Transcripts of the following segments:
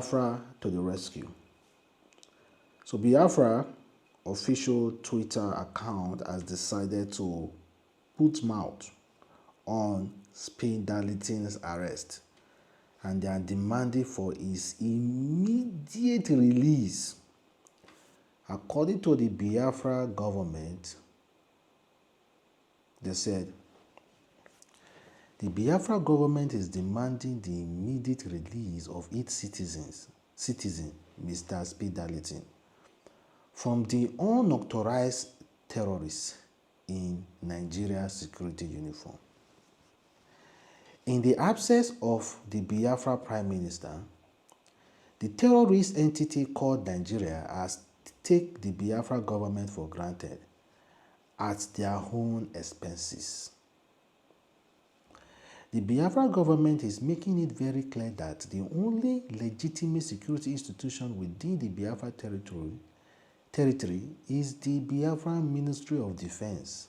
Biafra to the rescue. So Biafra official Twitter account has decided to put mouth on Darlington's arrest, and they are demanding for his immediate release. According to the Biafra government, they said the Biafra government is demanding the immediate release of its citizen, Mr. Darlington, from the unauthorized terrorists in Nigeria's security uniform. In the absence of the Biafra Prime Minister, the terrorist entity called Nigeria has taken the Biafra government for granted at their own expenses. The Biafra government is making it very clear that the only legitimate security institution within the Biafra territory is the Biafra Ministry of Defense.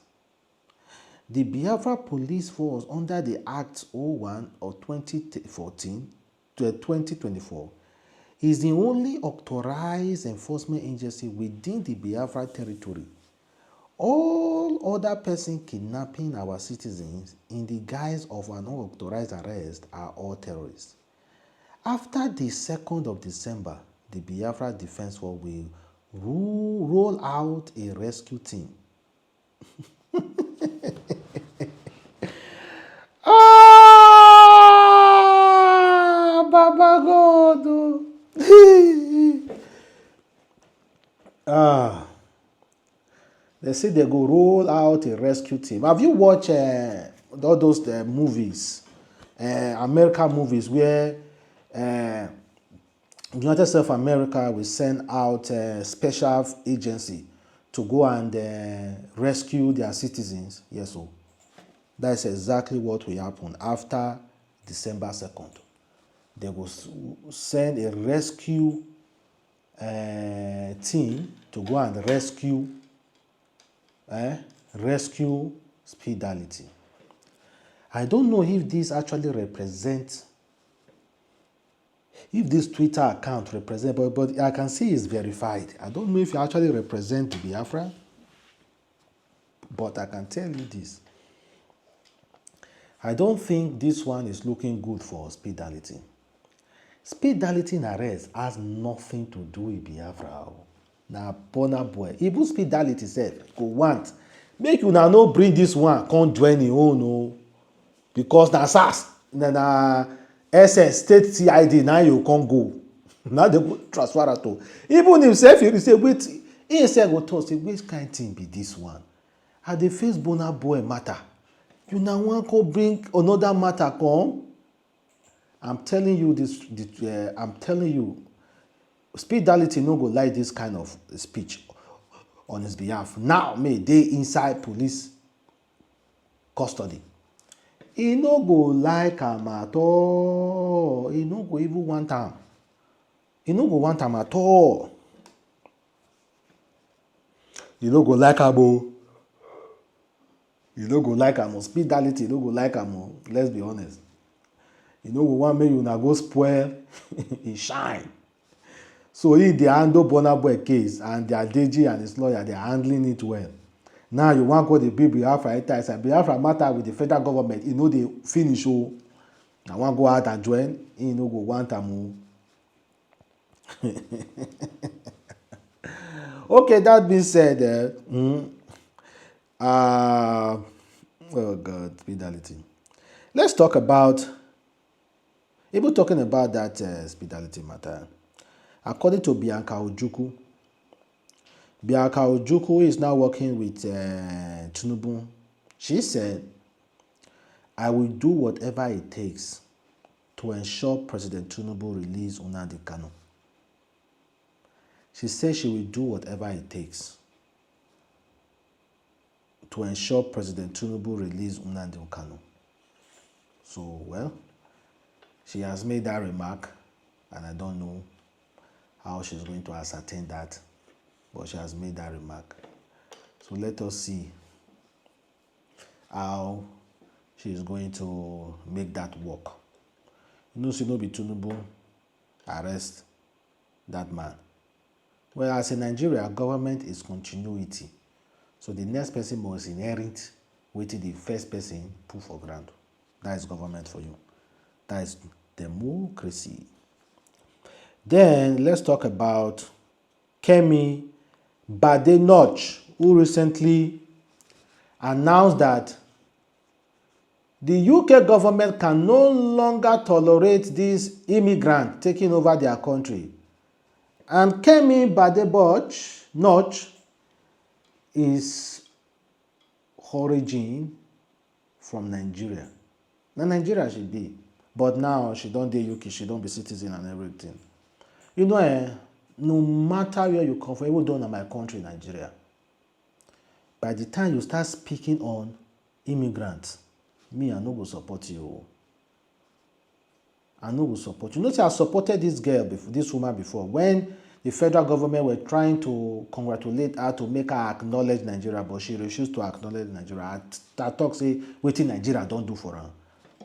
The Biafra Police Force under the Act 01 of 2014 to 2024 is the only authorized enforcement agency within the Biafra territory. All other persons kidnapping our citizens in the guise of an unauthorized arrest are all terrorists. After the 2nd of December, the Biafra Defense Force will roll out a rescue team. Baba God. They say they go roll out a rescue team. Have you watched all those movies, American movies, where United States of America will send out a special agency to go and rescue their citizens? Yes, so that's exactly what will happen after December 2nd. They will send a rescue team to go and rescue Darlington. I don't know if this actually represents, if this Twitter account represents, but I can see it's verified. I don't know if it actually represents the Biafra, but I can tell you this. I don't think this one is looking good for Darlington. Darlington arrest has nothing to do with Biafra. Now, burnaboy. Even Darlington itself go want make you now no bring this one, can't join your own, no. Because na SARS, na SS state CID, now you can't go. Now they go transfer at all. Even himself, he say, wait, he himself go talk, say, which kind of thing be this one? At the face burnaboy matter, you now want to bring another matter come? I'm telling you this. I'm telling you, Darlington no go like this kind of speech on his behalf. Now, may they inside police custody. He no go like am at all. He no go even want am. He no go want am at all. He no go like am o. He no go like am o. Darlington no go like am o. Let's be honest. You know, we want make you now go spoil he shine. So he they handle burnaboy case, and their DG and his lawyer, they are handling it well. Now you want to go the big Biafra ties and Biafra matter with the federal government. You know they finish. Oh, I want to go out and join. You know go want to move. Okay, that being said, oh God, Darlington. Let's talk about. Even talking about that Darlington matter, according to Bianca Ojukwu, is now working with Tinubu. She said, I will do whatever it takes to ensure President Tinubu release Nnamdi Kanu. She said she will do whatever it takes to ensure President Tinubu release Nnamdi Kanu. So, well, she has made that remark, and I don't know how she's going to ascertain that, but she has made that remark. So let us see how she is going to make that work. You know, she no be Tinubu arrest that man. Whereas in Nigeria, government is continuity. So the next person must inherit wetin the first person put for ground. That is government for you. That is democracy. Then let's talk about Kemi Badenoch, who recently announced that the UK government can no longer tolerate these immigrants taking over their country. And Kemi Badenoch is origin from Nigeria. Now Nigeria she be, but now she don't dey UK, she don't be citizen and everything. You know, no matter where you come from, even though na my country, Nigeria, by the time you start speaking on immigrants, me, I no go support you. I no go support you. You know, I supported this girl before, this woman before, when the federal government were trying to congratulate her to make her acknowledge Nigeria, but she refused to acknowledge Nigeria. I talk say, wetin Nigeria don't do for her.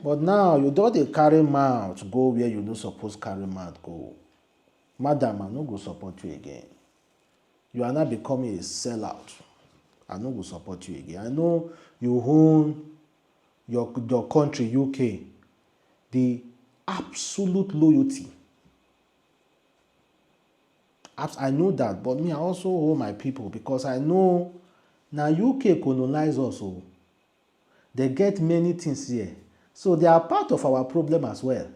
But now, you don't dey carry mouth go where you no suppose carry mouth go. Madam, I no go support you again. You are now becoming a sellout. I no go support you again. I know you own your country, UK, the absolute loyalty. I know that, but me, I also owe my people because I know now UK colonize us. So they get many things here. So they are part of our problem as well.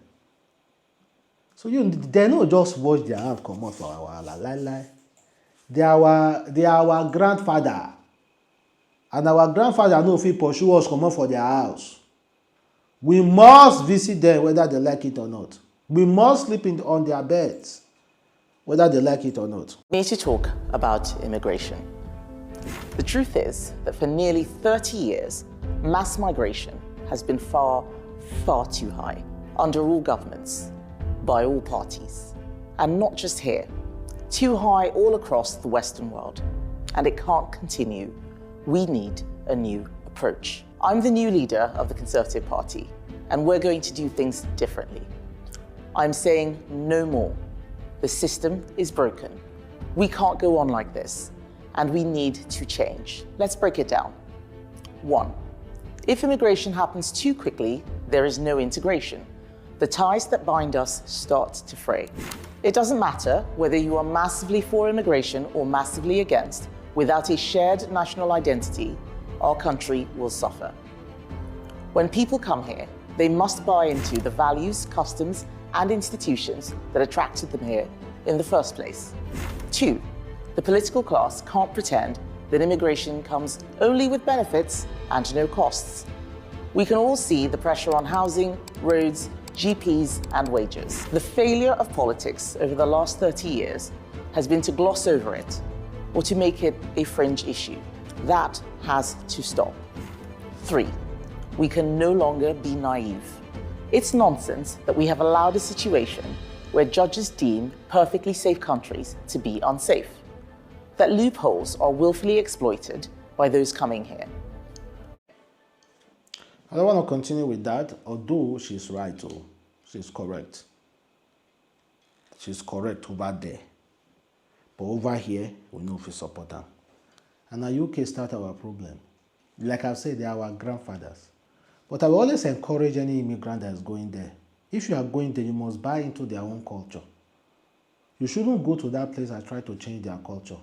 So they don't just wash their hands come out for our lie. They are our grandfather. And our grandfather no fit pursue us come out for their house. We must visit them whether they like it or not. We must sleep on their beds whether they like it or not. We need to talk about immigration. The truth is that for nearly 30 years, mass migration has been far, far too high under all governments, by all parties. And not just here, too high all across the Western world. And it can't continue. We need a new approach. I'm the new leader of the Conservative Party, and we're going to do things differently. I'm saying no more. The system is broken. We can't go on like this, and we need to change. Let's break it down. 1. If immigration happens too quickly, there is no integration. The ties that bind us start to fray. It doesn't matter whether you are massively for immigration or massively against. Without a shared national identity, our country will suffer. When people come here, they must buy into the values, customs, and institutions that attracted them here in the first place. 2, the political class can't pretend that immigration comes only with benefits and no costs. We can all see the pressure on housing, roads, GPs, and wages. The failure of politics over the last 30 years has been to gloss over it or to make it a fringe issue. That has to stop. 3, we can no longer be naive. It's nonsense that we have allowed a situation where judges deem perfectly safe countries to be unsafe, that loopholes are willfully exploited by those coming here. I don't want to continue with that, although she's right, she's correct. She's correct over there. But over here, we know if we support her. And now UK start our problem. Like I've said, they are our grandfathers. But I will always encourage any immigrant that is going there. If you are going there, you must buy into their own culture. You shouldn't go to that place and try to change their culture.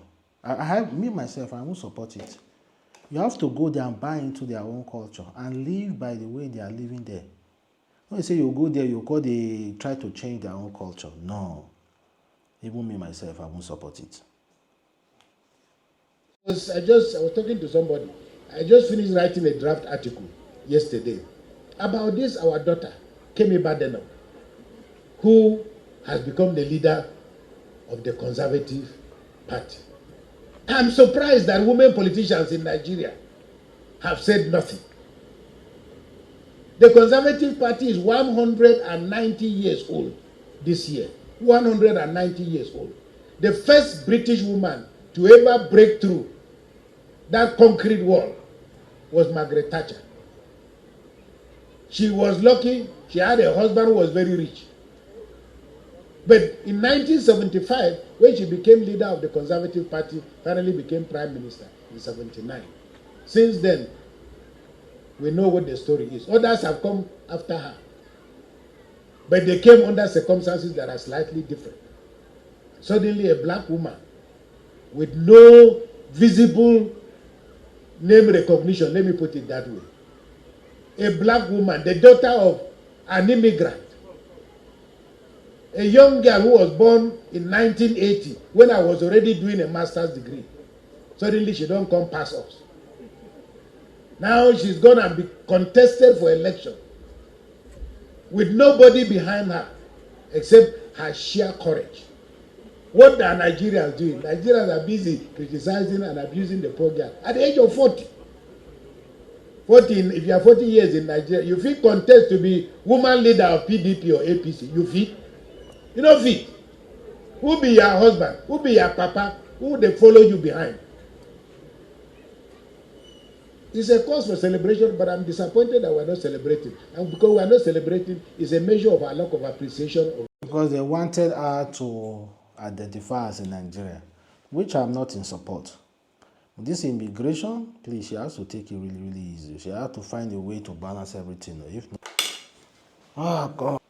Me, myself, I won't support it. You have to go there and buy into their own culture and live by the way they are living there. When you say you go there, they try to change their own culture. No. Even me, myself, I won't support it. I was talking to somebody. I just finished writing a draft article yesterday about this, our daughter, Kemi Badenoch, who has become the leader of the Conservative Party. I'm surprised that women politicians in Nigeria have said nothing. The Conservative Party is 190 years old this year. 190 years old. The first British woman to ever break through that concrete wall was Margaret Thatcher. She was lucky she had a husband who was very rich. But in 1975, when she became leader of the Conservative Party, finally became prime minister in 79. Since then, we know what the story is. Others have come after her. But they came under circumstances that are slightly different. Suddenly, a black woman with no visible name recognition, let me put it that way. A black woman, the daughter of an immigrant, a young girl who was born in 1980 when I was already doing a master's degree. Suddenly she don't come past us. Now she's gonna be contested for election with nobody behind her except her sheer courage. What are Nigerians doing? Nigerians are busy criticizing and abusing the poor girl at the age of 40. 14, if you are 40 years in Nigeria, you feel contest to be woman leader of PDP or APC. You feel? You don't feel. Who be your husband? Who be your papa? Who they follow you behind? It's a cause for celebration, but I'm disappointed that we're not celebrating. And because we're not celebrating, it's a measure of our lack of appreciation. Because they wanted her to identify as a Nigerian, which I'm not in support. This immigration, please, she has to take it really, really easy. She has to find a way to balance everything. If not, oh God.